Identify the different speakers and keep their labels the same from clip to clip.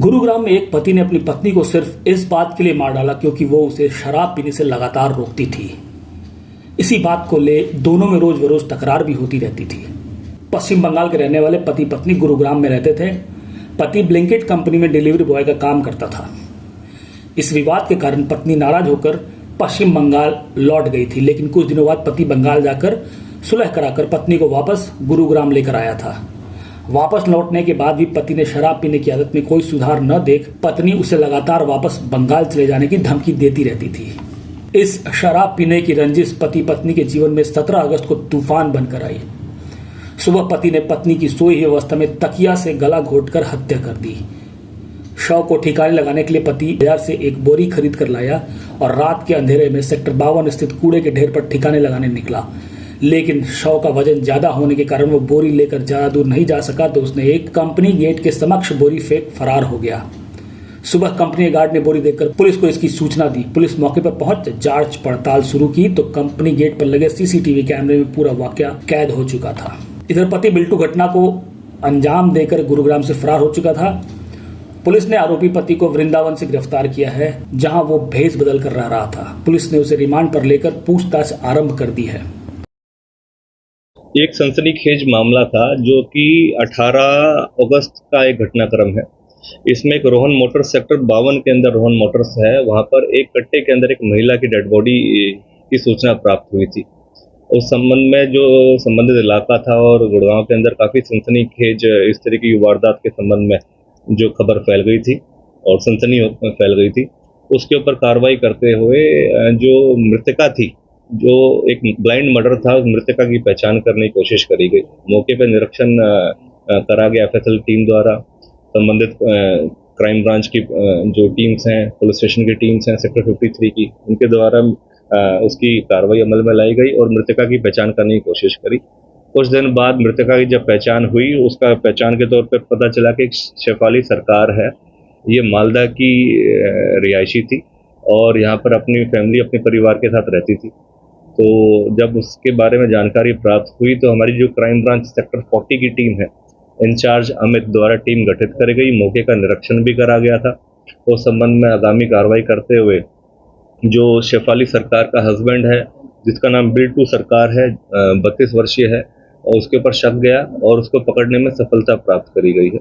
Speaker 1: गुरुग्राम में एक पति ने अपनी पत्नी को सिर्फ इस बात के लिए मार डाला क्योंकि वो उसे शराब पीने से लगातार रोकती थी। इसी बात को ले दोनों में रोज बरोज तकरार भी होती रहती थी। पश्चिम बंगाल के रहने वाले पति पत्नी गुरुग्राम में रहते थे। पति ब्लिंकिट कंपनी में डिलीवरी बॉय का काम करता था। इस विवाद के कारण पत्नी नाराज होकर पश्चिम बंगाल लौट गई थी, लेकिन कुछ दिनों बाद पति बंगाल जाकर सुलह कराकर पत्नी को वापस गुरुग्राम लेकर आया था। वापस लौटने के बाद भी पति ने शराब पीने की आदत में कोई सुधार न देख पत्नी उसे लगातार वापस बंगाल चले जाने की धमकी देती रहती थी। इस शराब पीने की रंजिश पति पत्नी के जीवन में 17 अगस्त को तूफान बनकर आई। सुबह पति ने पत्नी की सोई हुई अवस्था में तकिया से गला घोंटकर हत्या कर दी। शव को ठिकाने लगाने के लिए पति बाजार से एक बोरी खरीद कर लाया और रात के अंधेरे में सेक्टर 52 स्थित कूड़े के ढेर पर ठिकाने लगाने निकला, लेकिन शव का वजन ज्यादा होने के कारण वो बोरी लेकर ज्यादा दूर नहीं जा सका तो उसने एक कंपनी गेट के समक्ष बोरी फेंक फरार हो गया। सुबह कंपनी गार्ड ने बोरी देखकर पुलिस को इसकी सूचना दी। पुलिस मौके पर पहुंच जांच पड़ताल शुरू की तो कंपनी गेट पर लगे सीसीटीवी कैमरे में पूरा वाकया कैद हो चुका था। इधर पति बिल्टू घटना को अंजाम देकर गुरुग्राम से फरार हो चुका था। पुलिस ने आरोपी पति को वृंदावन से गिरफ्तार किया है, जहां वो भेष बदल कर रह रहा था। पुलिस ने उसे रिमांड पर लेकर पूछताछ आरंभ कर दी है।
Speaker 2: एक सनसनीखेज मामला था जो कि 18 अगस्त का एक घटनाक्रम है। इसमें एक रोहन मोटर्स सेक्टर 52 के अंदर रोहन मोटर्स है, वहां पर एक कट्टे के अंदर एक महिला की डेड बॉडी की सूचना प्राप्त हुई थी। उस संबंध में जो संबंधित इलाका था और गुड़गांव के अंदर काफ़ी सनसनीखेज इस तरह की वारदात के संबंध में जो खबर फैल गई थी और सनसनी फैल गई थी, उसके ऊपर कार्रवाई करते हुए जो मृतका थी, जो एक ब्लाइंड मर्डर था, उस मृतका की पहचान करने की कोशिश करी गई। मौके पर निरीक्षण करा गया एफएसएल टीम द्वारा। संबंधित क्राइम ब्रांच की जो टीम्स हैं, पुलिस स्टेशन की टीम्स हैं सेक्टर 53 की, उनके द्वारा उसकी कार्रवाई अमल में लाई गई और मृतका की पहचान करने की कोशिश करी। कुछ दिन बाद मृतका की जब पहचान हुई, उसका पहचान के तौर पर पता चला कि एक शेफाली सरकार है, ये मालदा की रिहायशी थी और यहाँ पर अपनी फैमिली, अपने परिवार के साथ रहती थी। तो जब उसके बारे में जानकारी प्राप्त हुई तो हमारी जो क्राइम ब्रांच सेक्टर 40 की टीम है, इंचार्ज अमित द्वारा टीम गठित करी गई। मौके का निरीक्षण भी करा गया था। उस संबंध में आगामी कार्रवाई करते हुए जो शेफाली सरकार का हस्बैंड है, जिसका नाम बिल्टू सरकार है, 32 वर्षीय है, और उसके ऊपर शक गया और उसको पकड़ने में सफलता प्राप्त करी गई है।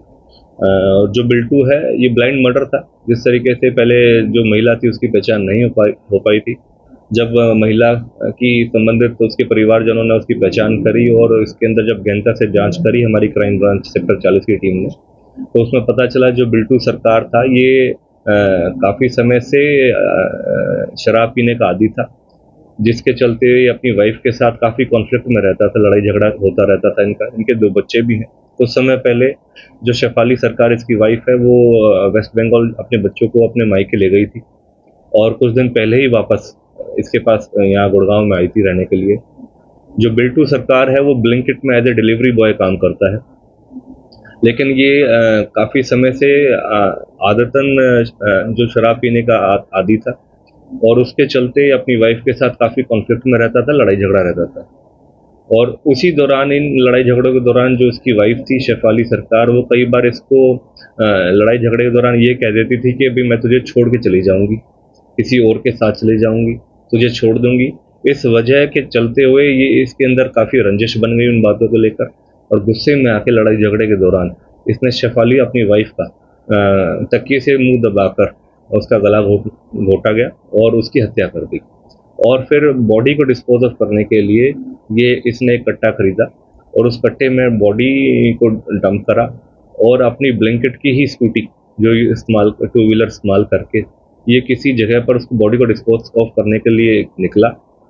Speaker 2: जो बिल्टू है, ये ब्लाइंड मर्डर था। जिस तरीके से पहले जो महिला थी उसकी पहचान नहीं हो पाई थी, जब महिला की संबंधित तो उसके परिवारजनों ने उसकी पहचान करी और इसके अंदर जब गहनता से जांच करी हमारी क्राइम ब्रांच सेक्टर 40 की टीम ने, तो उसमें पता चला जो बिल्टू सरकार था ये काफ़ी समय से शराब पीने का आदी था, जिसके चलते अपनी वाइफ के साथ काफ़ी कॉन्फ्लिक्ट में रहता था, लड़ाई झगड़ा होता रहता था। इनके 2 बच्चे भी हैं। कुछ समय पहले जो शेफाली सरकार, इसकी वाइफ है, वो वेस्ट बंगाल अपने बच्चों को अपने मायके ले गई थी और कुछ दिन पहले ही वापस इसके पास यहाँ गुड़गांव में आई थी रहने के लिए। जो बिल्टू सरकार है वो ब्लिंकिट में एज ए डिलीवरी बॉय काम करता है, लेकिन ये काफ़ी समय से आदतन जो शराब पीने का आदी था और उसके चलते अपनी वाइफ के साथ काफ़ी कॉन्फ्लिक्ट में रहता था, लड़ाई झगड़ा रहता था। और उसी दौरान, इन लड़ाई झगड़ों के दौरान जो इसकी वाइफ थी शेफाली सरकार, वो कई बार इसको लड़ाई झगड़े के दौरान ये कह देती थी कि अभी मैं तुझे छोड़ के चली जाऊँगी, किसी और के साथ चली जाऊँगी, तुझे छोड़ दूंगी। इस वजह के चलते हुए ये इसके अंदर काफ़ी रंजिश बन गई उन बातों को लेकर और गुस्से में आके लड़ाई झगड़े के दौरान इसने शेफाली, अपनी वाइफ का तकिए से मुंह दबाकर उसका गला घोटा गया और उसकी हत्या कर दी। और फिर बॉडी को डिस्पोज ऑफ करने के लिए ये इसने एक कट्टा खरीदा और उस कट्टे में बॉडी को डंप करा और अपनी ब्लैंकेट की ही स्कूटी, जो इस्तेमाल 2 व्हीलर इस्तेमाल करके ये किसी जगह पर उसको बॉडी को डिस्पोज ऑफ करने के लिए निकला,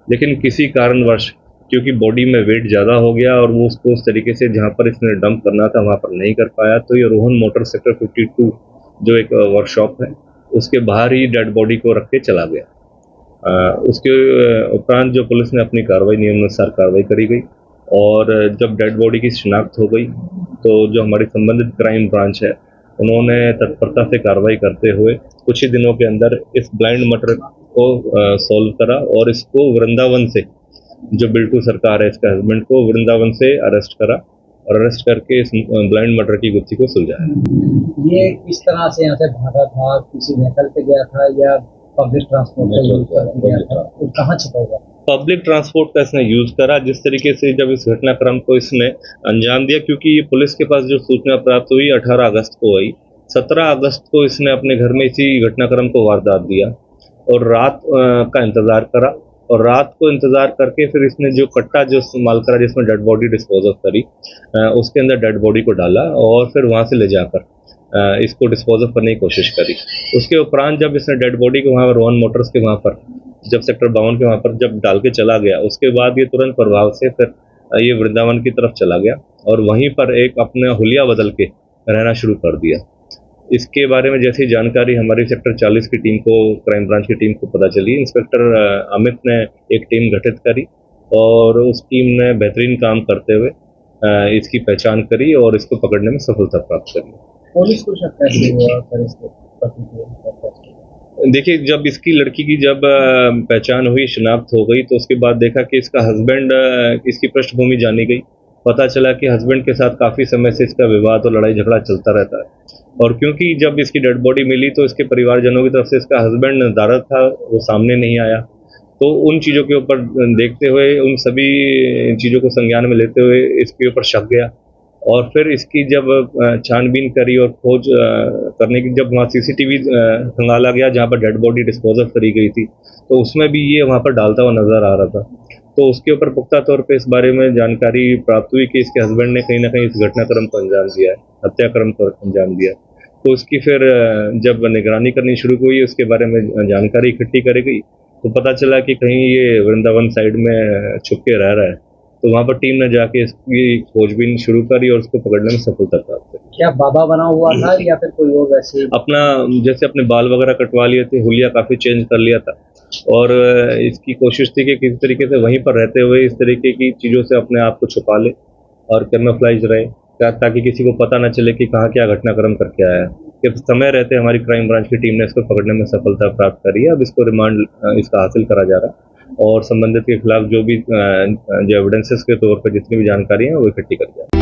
Speaker 2: लेकिन किसी कारणवश क्योंकि बॉडी में वेट ज़्यादा हो गया और वो उसको उस तरीके से जहाँ पर इसने डंप करना था वहाँ पर नहीं कर पाया, तो ये रोहन मोटर सेक्टर 52 जो एक वर्कशॉप है उसके बाहर ही डेड बॉडी को रख के चला गया। उसके उपरांत जो पुलिस ने अपनी कार्रवाई, नियमानुसार कार्रवाई करी गई और जब डेड बॉडी की शिनाख्त हो गई तो जो हमारी संबंधित क्राइम ब्रांच है, उन्होंने तत्परता से कार्रवाई करते हुए कुछ ही दिनों के अंदर इस ब्लाइंड मर्डर को सॉल्व करा और इसको वृंदावन से, जो बिल्टू सरकार है इसका हस्बैंड को वृंदावन से अरेस्ट करा और अरेस्ट करके इस ब्लाइंड मर्डर की गुत्थी को सुलझाया।
Speaker 3: ये किस तरह से यहाँ से भागा था, किसी व्हीकल पे गया था या पब्लिक ट्रांसपोर्ट का यूज करके गया था, और कहाँ छिपा हुआ?
Speaker 2: पब्लिक ट्रांसपोर्ट का इसने यूज करा। जिस तरीके से जब इस घटनाक्रम को इसने अंजाम दिया, क्योंकि ये पुलिस के पास जो सूचना प्राप्त हुई 18 अगस्त को हुई, 17 अगस्त को इसने अपने घर में इसी घटनाक्रम को वारदात दिया और रात का इंतजार करा, और रात को इंतजार करके फिर इसने जो कट्टा जो इस्तेमाल करा जिसमें डेड बॉडी डिस्पोज ऑफ करी, उसके अंदर डेड बॉडी को डाला और फिर वहाँ से ले जाकर इसको डिस्पोज ऑफ करने की कोशिश करी। उसके उपरांत जब इसने डेड बॉडी को वहाँ रोहन मोटर्स के वहाँ पर जब सेक्टर 52 के वहाँ पर जब डाल के चला गया, उसके बाद ये तुरंत प्रभाव से फिर ये वृंदावन की तरफ चला गया और वहीं पर एक अपना हुलिया बदल के रहना शुरू कर दिया। इसके बारे में जैसी जानकारी हमारी सेक्टर 40 की टीम को, क्राइम ब्रांच की टीम को पता चली, इंस्पेक्टर अमित ने एक टीम गठित करी और उस टीम ने बेहतरीन काम करते हुए इसकी पहचान करी और इसको पकड़ने में सफलता प्राप्त करी।
Speaker 3: पुलिस को शक कैसे हुआ पर इसके पति को?
Speaker 2: देखिए, जब इसकी लड़की की जब पहचान हुई, शिनाख्त हो गई, तो उसके बाद देखा कि इसका हस्बैंड, इसकी पृष्ठभूमि जानी गई। पता चला कि हस्बैंड के साथ काफ़ी समय से इसका विवाद और लड़ाई झगड़ा चलता रहता है, और क्योंकि जब इसकी डेड बॉडी मिली तो इसके परिवारजनों की तरफ से इसका हस्बैंड नदारद था, वो सामने नहीं आया। तो उन चीज़ों के ऊपर देखते हुए, उन सभी चीज़ों को संज्ञान में लेते हुए इसके ऊपर शक गया, और फिर इसकी जब छानबीन करी और खोज करने की, जब वहाँ सीसीटीवी खंगाला गया जहाँ पर डेड बॉडी डिस्पोज ऑफ करी गई थी, तो उसमें भी ये वहाँ पर डालता हुआ नजर आ रहा था। तो उसके ऊपर पुख्ता तौर पे इस बारे में जानकारी प्राप्त हुई कि इसके हस्बैंड ने कहीं ना कहीं इस घटनाक्रम को अंजाम दिया है, हत्याक्रम को अंजाम दिया। तो उसकी फिर जब निगरानी करनी शुरू हुई, उसके बारे में जानकारी इकट्ठी करी गई, तो पता चला कि कहीं ये वृंदावन साइड में छुप के रह रहा है। तो वहाँ पर टीम ने जाके इसकी खोजबीन शुरू करी और उसको पकड़ने में सफलता प्राप्त करी।
Speaker 3: क्या बाबा बना हुआ था या फिर कोई और वैसे?
Speaker 2: अपना जैसे अपने बाल वगैरह कटवा लिए थे, हुलिया काफ़ी चेंज कर लिया था, और इसकी कोशिश थी कि किसी तरीके से वहीं पर रहते हुए इस तरीके की चीज़ों से अपने आप को छुपा ले और कैमोफ्लेज रहे, ताकि किसी को पता न चले कि कहाँ क्या घटनाक्रम करके आया है। कि समय रहते हमारी क्राइम ब्रांच की टीम ने इसको पकड़ने में सफलता प्राप्त करी है। अब इसको रिमांड इसका हासिल करा जा रहा है और संबंधित के खिलाफ जो भी एविडेंसेस के तौर पर जितनी भी जानकारी है वो इकट्ठी कर जाए।